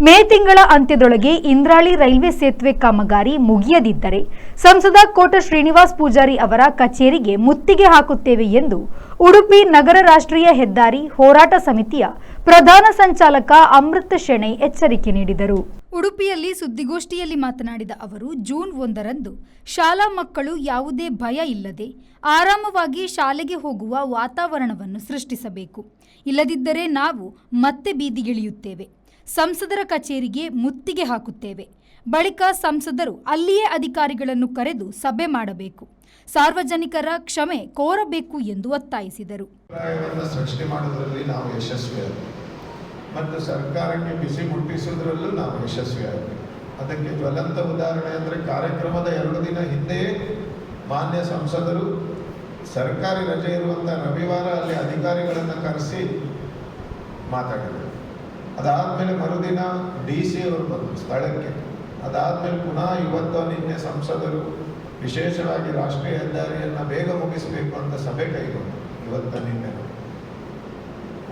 ಮೇ ತಿಂಗಳ ಅಂತ್ಯದೊಳಗೆ ಇಂದ್ರಾಳಿ ರೈಲ್ವೆ ಸೇತುವೆ ಕಾಮಗಾರಿ ಮುಗಿಯದಿದ್ದರೆ ಸಂಸದ ಕೋಟ ಶ್ರೀನಿವಾಸ್ ಪೂಜಾರಿ ಅವರ ಕಚೇರಿಗೆ ಮುತ್ತಿಗೆ ಹಾಕುತ್ತೇವೆ ಎಂದು ಉಡುಪಿ ನಗರ ರಾಷ್ಟ್ರೀಯ ಹೆದ್ದಾರಿ ಹೋರಾಟ ಸಮಿತಿಯ ಪ್ರಧಾನ ಸಂಚಾಲಕ ಅಮೃತ್ ಶೆಣೈ ಎಚ್ಚರಿಕೆ ನೀಡಿದರು. ಉಡುಪಿಯಲ್ಲಿ ಸುದ್ದಿಗೋಷ್ಠಿಯಲ್ಲಿ ಮಾತನಾಡಿದ ಅವರು, ಜೂನ್ 1ರಂದು ಶಾಲಾ ಮಕ್ಕಳು ಯಾವುದೇ ಭಯ ಇಲ್ಲದೆ ಆರಾಮವಾಗಿ ಶಾಲೆಗೆ ಹೋಗುವ ವಾತಾವರಣವನ್ನು ಸೃಷ್ಟಿಸಬೇಕು. ಇಲ್ಲದಿದ್ದರೆ ನಾವು ಮತ್ತೆ ಬೀದಿಗಿಳಿಯುತ್ತೇವೆ. ಸಂಸದರ ಕಚೇರಿಗೆ ಮುತ್ತಿಗೆ ಹಾಕುತ್ತೇವೆ. ಬಳಿಕ ಸಂಸದರು ಅಲ್ಲಿಯೇ ಅಧಿಕಾರಿಗಳನ್ನು ಕರೆದು ಸಭೆ ಮಾಡಬೇಕು. ಸಾರ್ವಜನಿಕರ ಕ್ಷಮೆ ಕೋರಬೇಕು ಎಂದು ಒತ್ತಾಯಿಸಿದರು. ಸೃಷ್ಟಿ ಮಾಡುವುದರಲ್ಲಿ ನಾವು ಯಶಸ್ವಿಯಾಗಿ ಮತ್ತು ಸರ್ಕಾರಕ್ಕೆ ಬಿಸಿ ಮುಟ್ಟಿಸುವುದರಲ್ಲೂ ನಾವು ಯಶಸ್ವಿಯಾಗಿ. ಅದಕ್ಕೆ ಜ್ವಲಂತ ಉದಾಹರಣೆ ಅಂದರೆ ಕಾರ್ಯಕ್ರಮದ 2 ದಿನ ಹಿಂದೆಯೇ ಮಾನ್ಯ ಸಂಸದರು ಸರ್ಕಾರಿ ರಜೆ ಇರುವಂಥ ರವಿವಾರ ಅಲ್ಲಿ ಅಧಿಕಾರಿಗಳನ್ನು ಕರೆಸಿ ಮಾತಾಡಿದರು. ಅದಾದಮೇಲೆ ಮರುದಿನ DC ಅವರು ಬಂದರು ಸ್ಥಳಕ್ಕೆ. ಅದಾದಮೇಲೆ ಪುನಃ ಇವತ್ತು ನಿನ್ನೆ ಸಂಸದರು ವಿಶೇಷವಾಗಿ ರಾಷ್ಟ್ರೀಯ ಹೆದ್ದಾರಿಯನ್ನು ಬೇಗ ಮುಗಿಸಬೇಕು ಅಂತ ಸಭೆ ಕೈಗೊಂಡು ಇವತ್ತು ನಿನ್ನೆ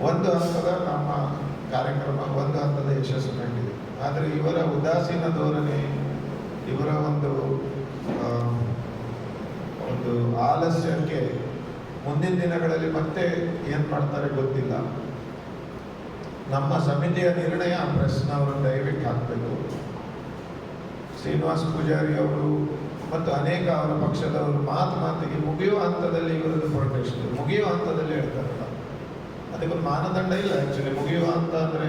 ಒಂದು ಹಂತದ ನಮ್ಮ ಕಾರ್ಯಕ್ರಮ ಒಂದು ಹಂತದ ಯಶಸ್ಸು ಕಂಡಿದೆ. ಆದರೆ ಇವರ ಉದಾಸೀನ ಧೋರಣೆ, ಇವರ ಒಂದು ಆಲಸ್ಯಕ್ಕೆ ಮುಂದಿನ ದಿನಗಳಲ್ಲಿ ಮತ್ತೆ ಏನು ಮಾಡ್ತಾರೆ ಗೊತ್ತಿಲ್ಲ. ನಮ್ಮ ಸಮಿತಿಯ ನಿರ್ಣಯ ಪ್ರಶ್ನವರು ದಯವಿಟ್ಟು ಹಾಕಬೇಕು. ಶ್ರೀನಿವಾಸ್ ಪೂಜಾರಿ ಅವರು ಮತ್ತು ಅನೇಕ ಅವರ ಪಕ್ಷದವರು ಮಾತಿಗೆ ಮುಗಿಯುವ ಹಂತದಲ್ಲಿ ಇವರದ್ದು ಪ್ರೊಟೆಸ್ಟ್ ಮುಗಿಯುವ ಹಂತದಲ್ಲಿ ಹೇಳ್ತಾರಲ್ಲ, ಅದಕ್ಕೊಂದು ಮಾನದಂಡ ಇಲ್ಲ. ಆ್ಯಕ್ಚುಲಿ ಮುಗಿಯುವ ಹಂತ ಅಂದರೆ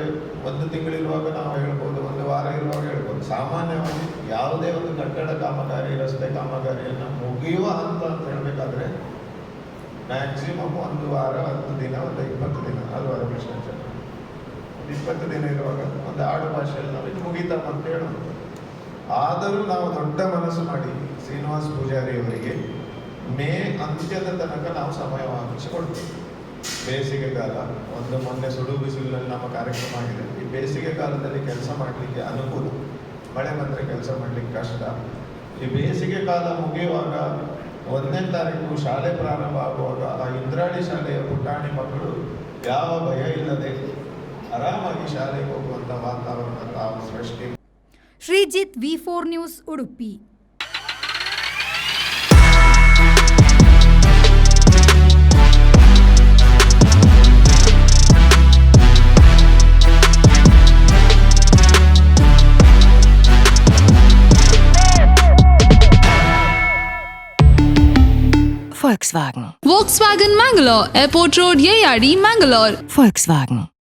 1 ತಿಂಗಳಿರುವಾಗ ನಾವು ಹೇಳ್ಬೋದು, 1 ವಾರ ಇರುವಾಗ ಹೇಳ್ಬೋದು. ಸಾಮಾನ್ಯವಾಗಿ ಯಾವುದೇ ಒಂದು ಕಟ್ಟಡ ಕಾಮಗಾರಿ, ರಸ್ತೆ ಕಾಮಗಾರಿಯನ್ನು ಮುಗಿಯುವ ಹಂತ ಅಂತ ಹೇಳಬೇಕಾದ್ರೆ ಮ್ಯಾಕ್ಸಿಮಮ್ 1 ವಾರ, 10 ದಿನ, 20 ದಿನ ಅಲ್ವಾ ರಮೇಶ್? 20 ದಿನ ಇರುವಾಗ ಒಂದು ಆಡು ಭಾಷೆಯಲ್ಲಿ ನಾವು ಇದು ಮುಗಿತಮ್ಮ ಅಂತ ಹೇಳೋದು. ಆದರೂ ನಾವು ದೊಡ್ಡ ಮನಸ್ಸು ಮಾಡಿ ಶ್ರೀನಿವಾಸ್ ಪೂಜಾರಿ ಅವರಿಗೆ ಮೇ ಅಂತ್ಯದ ತನಕ ನಾವು ಸಮಯವಾಗಿಸಿಕೊಡ್ತೇವೆ. ಬೇಸಿಗೆಗಾಲ ಮೊನ್ನೆ ಸುಡು ಬಿಸಿಲಿನಲ್ಲಿ ನಮ್ಮ ಕಾರ್ಯಕ್ರಮ ಆಗಿದೆ. ಈ ಬೇಸಿಗೆ ಕಾಲದಲ್ಲಿ ಕೆಲಸ ಮಾಡಲಿಕ್ಕೆ ಅನುಕೂಲ, ಮಳೆ ಬಂದರೆ ಕೆಲಸ ಮಾಡಲಿಕ್ಕೆ ಕಷ್ಟ. ಈ ಬೇಸಿಗೆ ಕಾಲ ಮುಗಿಯುವಾಗ 1ನೇ ತಾರೀಕು ಶಾಲೆ ಪ್ರಾರಂಭ ಆಗುವಾಗ ಆ ಇಂದ್ರಾಳಿ ಶಾಲೆಯ ಪುಟಾಣಿ ಮಕ್ಕಳು ಯಾವ ಭಯ ಇಲ್ಲದೆ ಆರಾಮಾಗಿ ಶಾಲೆಗೆ ಹೋಗುವಂಥ ವಾತಾವರಣ ತಾವು ಸೃಷ್ಟಿ. Sreejith, V4 news, Udupi. Volkswagen Mangalore, Airport Road, Yeyadi, Mangalore. Volkswagen.